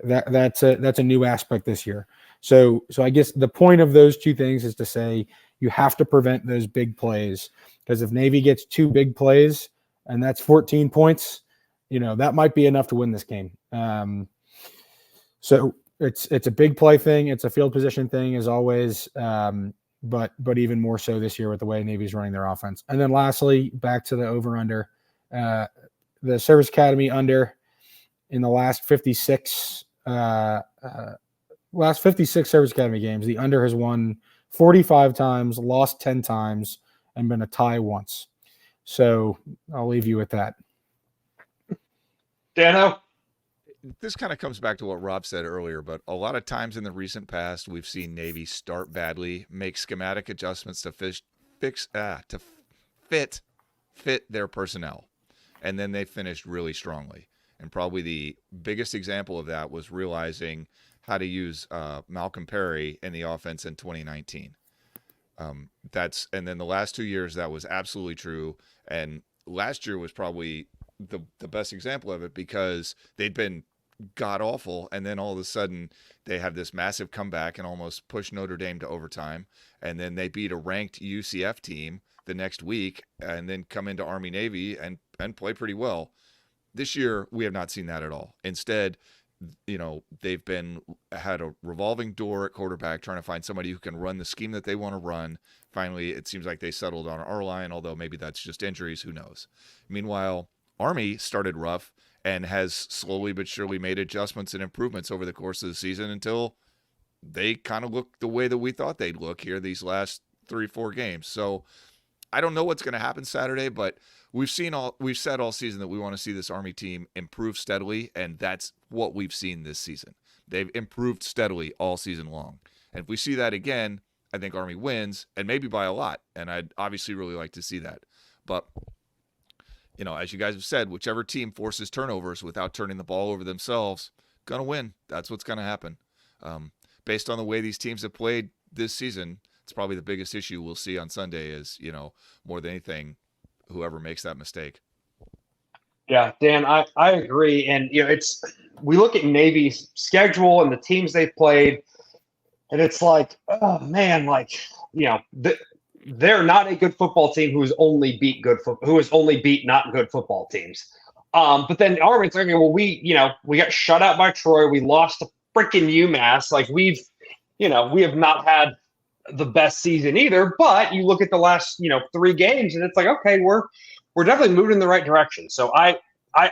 That's a new aspect this year. So I guess the point of those two things is to say you have to prevent those big plays, because if Navy gets 2 big plays and that's 14 points, that might be enough to win this game. So it's a big play thing. It's a field position thing as always. But even more so this year with the way Navy's running their offense. And then lastly, back to the over under, the Service Academy under in the last 56 Service Academy games, the under has won 45 times, lost 10 times, and been a tie once. So I'll leave you with that. Dano? This kind of comes back to what Rob said earlier, but a lot of times in the recent past, we've seen Navy start badly, make schematic adjustments to fit their personnel, and then they finished really strongly. And probably the biggest example of that was realizing how to use Malcolm Perry in the offense in 2019. And then the last 2 years, that was absolutely true. And last year was probably the best example of it because they'd been god awful, and then all of a sudden they have this massive comeback and almost push Notre Dame to overtime, and then they beat a ranked UCF team the next week, and then come into Army Navy and play pretty well. This year we have not seen that at all. Instead, they've had a revolving door at quarterback, trying to find somebody who can run the scheme that they want to run. Finally, it seems like they settled on our line, although maybe that's just injuries, who knows. Meanwhile, Army started rough and has slowly but surely made adjustments and improvements over the course of the season until they kind of look the way that we thought they'd look here these last 3-4 games. So I don't know what's going to happen Saturday, but we've said all season that we want to see this Army team improve steadily, and that's what we've seen this season. They've improved steadily all season long. And if we see that again, I think Army wins, and maybe by a lot. And I'd obviously really like to see that. But as you guys have said, whichever team forces turnovers without turning the ball over themselves, going to win. That's what's going to happen. Based on the way these teams have played this season, it's probably the biggest issue we'll see on Sunday is, more than anything, whoever makes that mistake. Yeah, Dan, I agree. And we look at Navy's schedule and the teams they've played, and it's like, oh man, they're not a good football team who has only beat not good football teams. But then Army's like, well, we got shut out by Troy. We lost to freaking UMass. Like we have not had the best season either. But you look at the last 3 games, and it's like, okay, we're definitely moving in the right direction. So I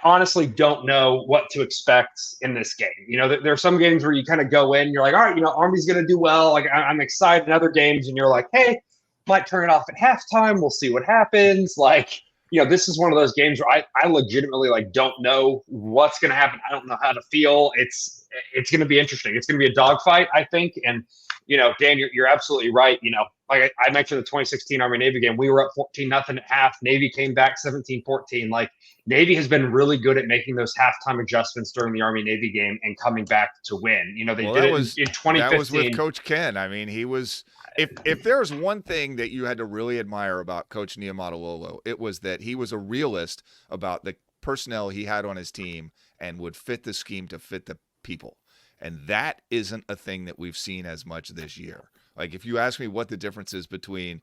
honestly don't know what to expect in this game. There are some games where you kind of go in, you're like, all right, Army's going to do well. Like I'm excited. In other games, and you're like, hey, might turn it off at halftime. We'll see what happens. Like, this is one of those games where I legitimately don't know what's going to happen. I don't know how to feel. It's going to be interesting. It's going to be a dogfight, I think. And, Dan, you're absolutely right. Like I mentioned the 2016 Army Navy game, we were up 14-0 at half. Navy came back 17-14. Like Navy has been really good at making those halftime adjustments during the Army Navy game and coming back to win. They did it in 2015. That was with Coach Ken. I mean, he was. If there's one thing that you had to really admire about Coach Niumatalolo, it was that he was a realist about the personnel he had on his team and would fit the scheme to fit the people. And that isn't a thing that we've seen as much this year. Like if you ask me what the difference is between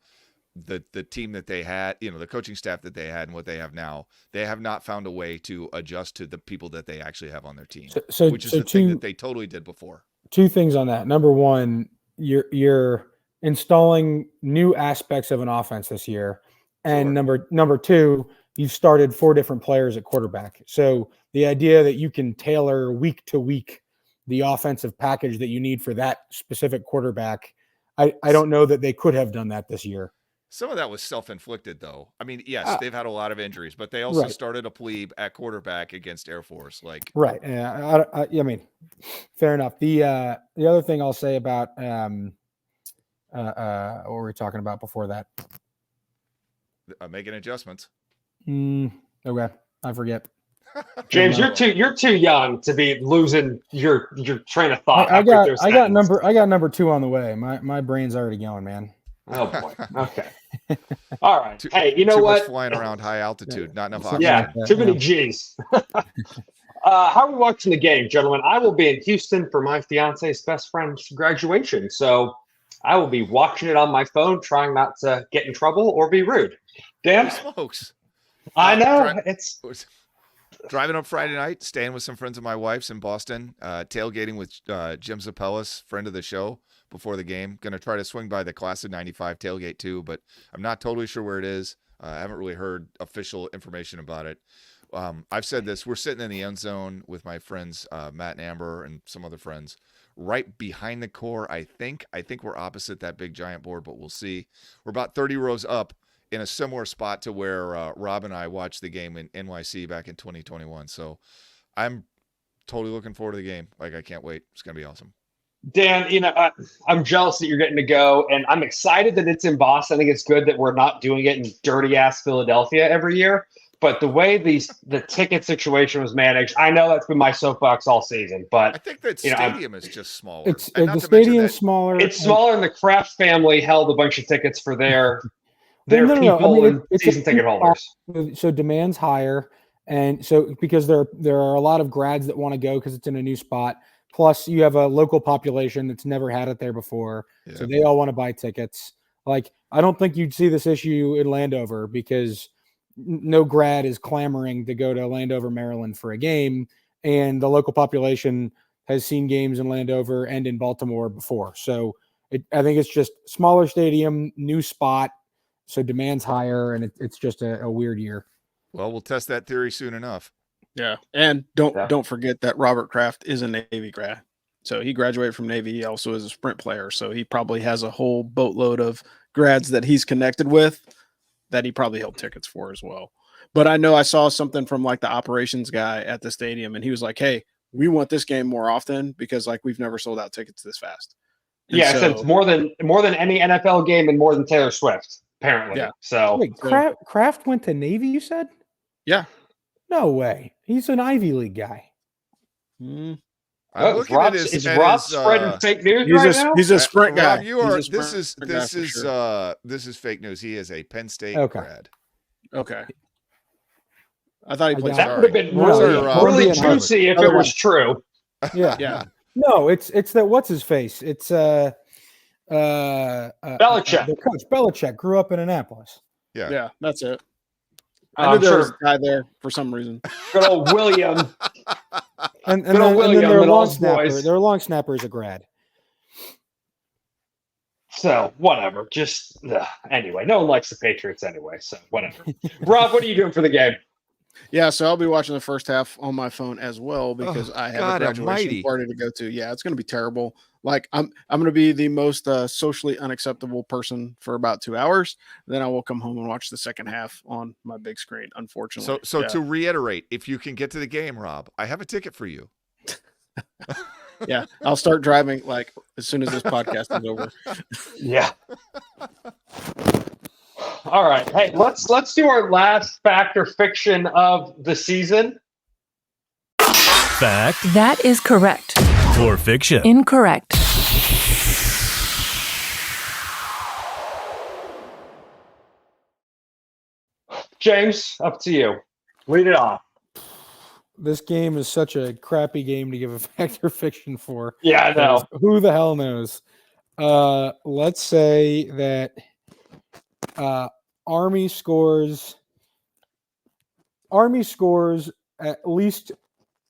the team that they had, the coaching staff that they had and what they have now, they have not found a way to adjust to the people that they actually have on their team, which is the thing that they totally did before. 2 things on that. Number one, you're installing new aspects of an offense this year. And Sure. number 2, you've started 4 different players at quarterback. So the idea that you can tailor week to week the offensive package that you need for that specific quarterback, I don't know that they could have done that this year. Some of that was self-inflicted, though. I mean, yes, they've had a lot of injuries, but they also started a plebe at quarterback against Air Force. Right. I mean, fair enough. The other thing I'll say about what were we talking about before that? Making adjustments. Okay, I forget. James, you're too young to be losing your train of thought. I got number 2 on the way. My brain's already going, man. Oh boy. Okay. All right. Hey, you know too what? Much flying around high altitude, not enough oxygen. Yeah, too many G's. How are we watching the game, gentlemen? I will be in Houston for my fiance's best friend's graduation, so I will be watching it on my phone, trying not to get in trouble or be rude. Dan? Smokes. I know. It's driving up Friday night, staying with some friends of my wife's in Boston, tailgating with Jim Zapellis, friend of the show, before the game. Going to try to swing by the class of 95 tailgate too, but I'm not totally sure where it is. I haven't really heard official information about it. I've said this. We're sitting in the end zone with my friends, Matt and Amber and some other friends, right behind the core. I think we're opposite that big giant board, but we'll see. We're about 30 rows up in a similar spot to where Rob and I watched the game in NYC back in 2021. So I'm totally looking forward to the game. I can't wait. It's going to be awesome. Dan, I'm jealous that you're getting to go, and I'm excited that it's in Boston. I think it's good that we're not doing it in dirty-ass Philadelphia every year. But the way the ticket situation was managed, I know that's been my soapbox all season. But I think that stadium is just smaller. The stadium's smaller. It's smaller, and the Kraft family held a bunch of tickets for their people and season ticket holders. So demand's higher, and so because there are a lot of grads that want to go because it's in a new spot. Plus, you have a local population that's never had it there before, so they all want to buy tickets. I don't think you'd see this issue in Landover because no grad is clamoring to go to Landover, Maryland for a game, and the local population has seen games in Landover and in Baltimore before. So I think it's just smaller stadium, new spot, so demand's higher, and it's just a weird year. Well, we'll test that theory soon enough. Yeah, and don't forget that Robert Kraft is a Navy grad. So he graduated from Navy. He also is a sprint player. So he probably has a whole boatload of grads that he's connected with that he probably held tickets for as well. But I know I saw something from the operations guy at the stadium, and he was like, hey, we want this game more often because we've never sold out tickets this fast. And so it's more than any NFL game and more than Taylor Swift, apparently. Yeah. So wait, Kraft went to Navy, you said? Yeah. No way. He's an Ivy League guy. Is Rob spreading fake news now? He's a sprint guy. Rob, this is fake news. He is a Penn State grad. Okay. I thought he I played. got That would have been No, really, yeah. really Columbia and juicy if it Harvard. was true. Yeah. Yeah. No, it's that what's his face? It's Belichick. the coach Belichick grew up in Annapolis. Yeah. Yeah, that's it. I I'm knew there was sure a guy there for some reason. good old William. And Good old then William their and long all his snapper, boys. their long snapper is a grad. So whatever. Just anyway, no one likes the Patriots anyway. So whatever. Rob, what are you doing for the game? Yeah, so I'll be watching the first half on my phone as well because I have God a graduation almighty. party to go to. Yeah, it's going to be terrible. Like I'm going to be the most socially unacceptable person for about 2 hours. Then I will come home and watch the second half on my big screen. Unfortunately. So yeah. to reiterate, if you can get to the game, Rob, I have a ticket for you. Yeah, I'll start driving like as soon as this podcast is over. Yeah. All right. Hey, let's do our last fact or fiction of the season. Fact That is correct. or fiction? Incorrect. James, up to you. Lead it off. This game is such a crappy game to give a fact or fiction for. Yeah, I know. Who the hell knows? Let's say that Army scores at least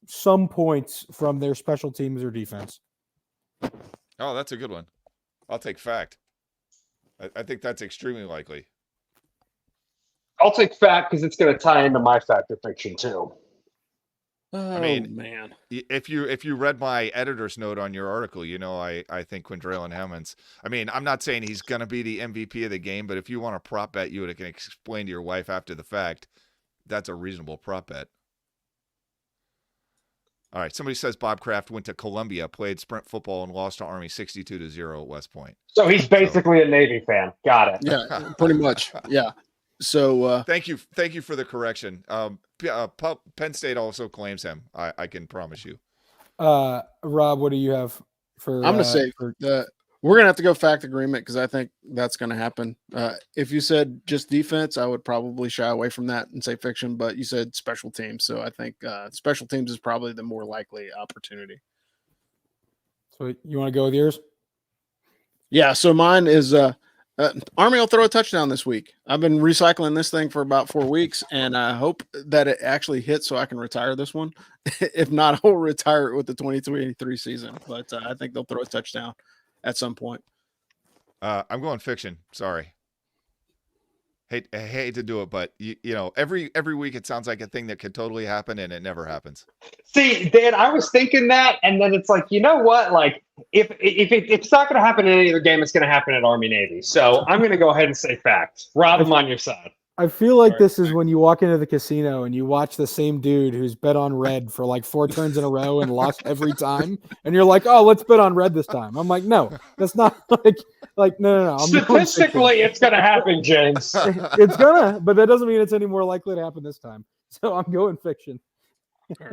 some points from their special teams or defense. Oh, that's a good one. I'll take fact. I think that's extremely likely. I'll take fact because it's going to tie into my fact or fiction too. Oh, mean, man. If you read my editor's note on your article, you know I think Quindrelin Hammonds. I mean, I'm not saying he's going to be the MVP of the game, but if you want a prop bet, you can explain to your wife after the fact. That's a reasonable prop bet. All right. Somebody says Bob Kraft went to Columbia, played sprint football, and lost to Army 62-0 at West Point. So he's basically a Navy fan. Got it. Yeah, pretty much. Yeah. So Thank you for the correction. Penn State also claims him. I can promise you. Rob, what do you have for? I'm going to say we're going to have to go fact agreement because I think that's going to happen. If you said just defense, I would probably shy away from that and say fiction, but you said special teams. So I think special teams is probably the more likely opportunity. So you want to go with yours? Yeah. So mine is Army will throw a touchdown this week. I've been recycling this thing for about 4 weeks, and I hope that it actually hits so I can retire this one. If not, I'll retire it with the 22-83 season. But I think they'll throw a touchdown at some point. I'm going fiction. Sorry. I hate to do it, but you know, every week it sounds like a thing that could totally happen, and it never happens. See, Dan, I was thinking that, and then it's like, you know what? Like, if it's not going to happen in any other game, it's going to happen at Army Navy. So I'm going to go ahead and say fact. Rob, I'm on your side. I feel like All right. this is when you walk into the casino and you watch the same dude who's bet on red for like 4 turns in a row and lost every time, and you're like, "Oh, let's bet on red this time." I'm like, "No, that's not no. I'm going fiction. Statistically, it's going to happen, James. It's gonna, but that doesn't mean it's any more likely to happen this time. So I'm going fiction.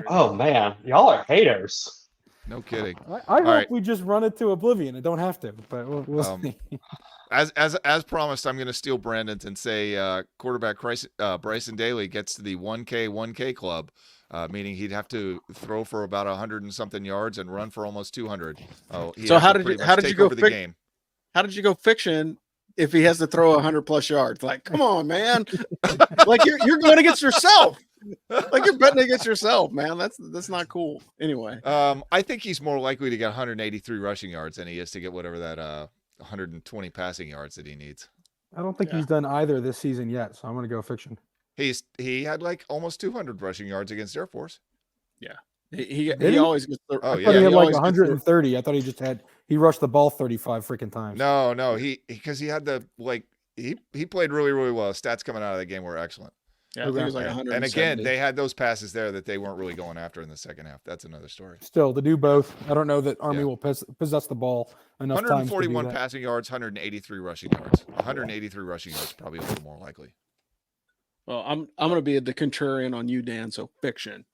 Oh man, y'all are haters. No kidding. I hope right. we just run it to oblivion and don't have to, but we'll see. As promised, I'm going to steal Brandon's and say quarterback Bryson Daly gets to the 1K club, meaning he'd have to throw for about 100 and something yards and run for almost 200. So how did you go over the game? How did you go fiction if he has to throw 100+ yards? Like, come on, man! Like you're going against yourself. Like you're betting against yourself, man. That's not cool. Anyway, I think he's more likely to get 183 rushing yards than he is to get whatever that 120 passing yards that he needs. I don't think he's done either this season yet, so I'm going to go fiction. He had like almost 200 rushing yards against Air Force. yeah, he he? always gets. Oh, I thought yeah, he he had like always gets 130. I thought he rushed the ball 35 freaking times. No, because he had he played really, really well. His stats coming out of the game were excellent. Yeah, I think it was like 100. And again, they had those passes there that they weren't really going after in the second half. That's another story. Still, to do both, I don't know that Army will possess the ball enough times to do 141 that. passing yards, 183 rushing yards. 183 rushing yards probably a little more likely. Well, I'm going to be the contrarian on you, Dan. So fiction.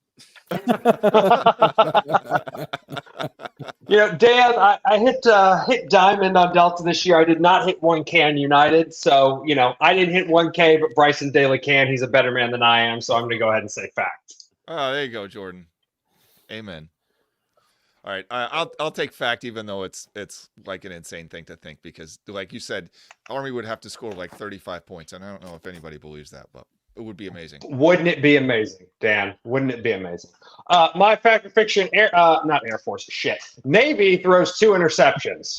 Dan, I hit diamond on Delta this year. I did not hit 1K on United. So, I didn't hit 1K, but Bryson Daly can. He's a better man than I am. So I'm going to go ahead and say fact. Oh, there you go, Jordan. Amen. All right, I'll take fact, even though it's like an insane thing to think, because like you said, Army would have to score like 35 points, and I don't know if anybody believes that, but it would be amazing. Wouldn't it be amazing, Dan? Wouldn't it be amazing? My fact or fiction, not Air Force, shit. Navy throws 2 interceptions.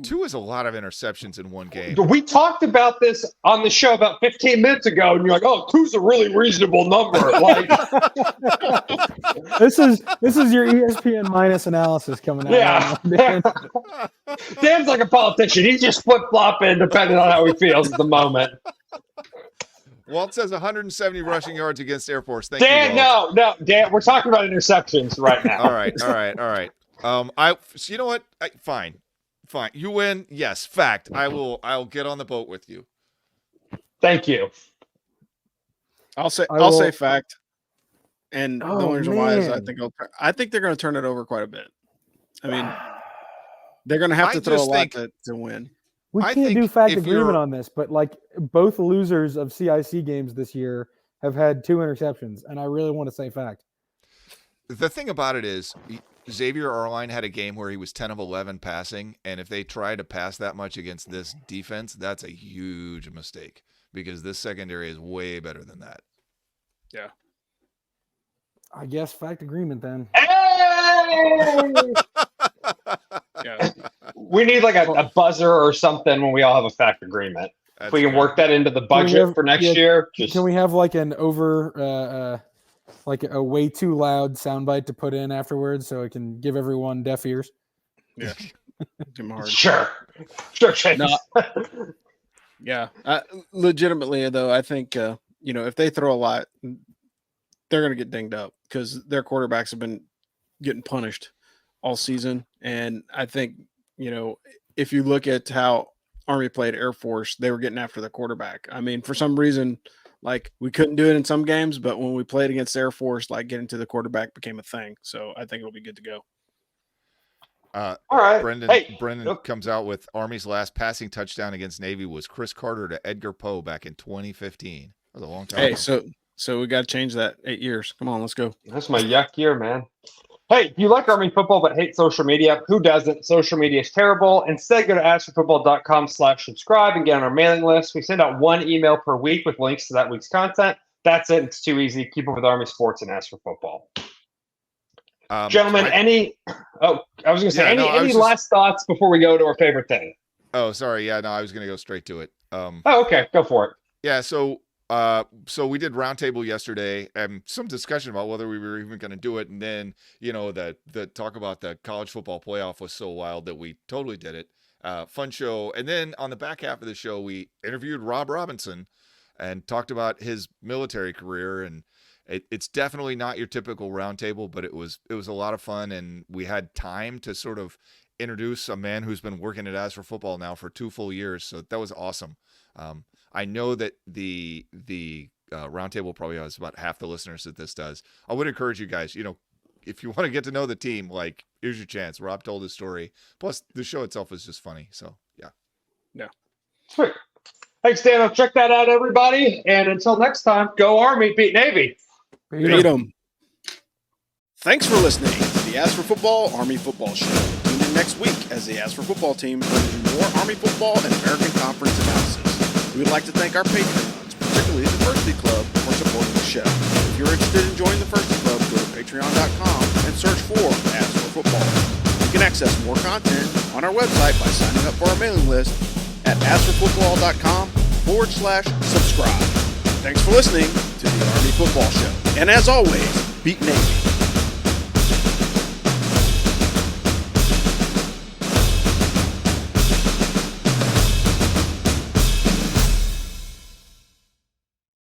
2 is a lot of interceptions in one game. We talked about this on the show about 15 minutes ago, and you're like, "Oh, 2's a really reasonable number." Like, this is your ESPN minus analysis coming out. Yeah. Dan's like a politician. He's just flip-flopping depending on how he feels at the moment. Walt says 170 rushing yards against Air Force. Thank Dan, you, Walt. no, Dan, we're talking about interceptions right now. All right. So you know what? Fine. You win. Yes, fact. I'll get on the boat with you. Thank you. I'll say fact. And the only reason why is I think they're going to turn it over quite a bit. I mean, they're going to have to throw a lot to win. We can't do fact agreement on this, but like both losers of CIC games this year have had 2 interceptions, and I really want to say fact. The thing about it is, Xavier Arline had a game where he was 10 of 11 passing, and if they try to pass that much against this defense, that's a huge mistake, because this secondary is way better than that. Yeah. I guess fact agreement then. Hey! Yeah. We need like a buzzer or something when we all have a fact agreement. If we can work that into the budget for next year. Can we have like an over like a way too loud soundbite to put in afterwards so it can give everyone deaf ears? Yeah. Sure, James. No, yeah. Legitimately, though, I think, if they throw a lot, they're going to get dinged up because their quarterbacks have been getting punished all season. And I think, if you look at how Army played Air Force, they were getting after the quarterback. I mean, for some reason, like we couldn't do it in some games, but when we played against Air Force, like getting to the quarterback became a thing. So I think it'll be good to go. All right. Brendan comes out with Army's last passing touchdown against Navy was Chris Carter to Edgar Poe back in 2015. That was a long time ago. So we got to change that 8 years. Come on, let's go. That's my yuck year, man. Hey, you like Army football but hate social media? Who doesn't? Social media is terrible. Instead, go to askforfootball.com/subscribe and get on our mailing list. We send out 1 email per week with links to that week's content. That's it. It's too easy. Keep up with Army sports and Ask for Football. Gentlemen, any last thoughts before we go to our favorite thing? Oh, sorry. Yeah, no, I was going to go straight to it. Okay. Go for it. Yeah, so we did roundtable yesterday and some discussion about whether we were even going to do it. And then, the talk about the college football playoff was so wild that we totally did it. Fun show. And then on the back half of the show, we interviewed Rob Robinson and talked about his military career. And it's definitely not your typical roundtable, but it was a lot of fun. And we had time to sort of introduce a man who's been working at As for Football now for 2 full years. So that was awesome. I know that the roundtable probably has about half the listeners that this does. I would encourage you guys, if you want to get to know the team, like, here's your chance. Rob told his story. Plus, the show itself is just funny. So, yeah. Yeah. Sweet. Thanks, Dan. Check that out, everybody. And until next time, go Army, beat Navy. Beat them. Thanks for listening to the As for Football Army Football Show. Tune in next week as the As for Football team brings you more Army football and American Conference analysis. We would like to thank our Patreons, particularly the Diversity Club, for supporting the show. If you're interested in joining the Diversity Club, go to patreon.com and search for As for Football. You can access more content on our website by signing up for our mailing list at asforfootball.com/subscribe. Thanks for listening to the Army Football Show. And as always, beat Navy.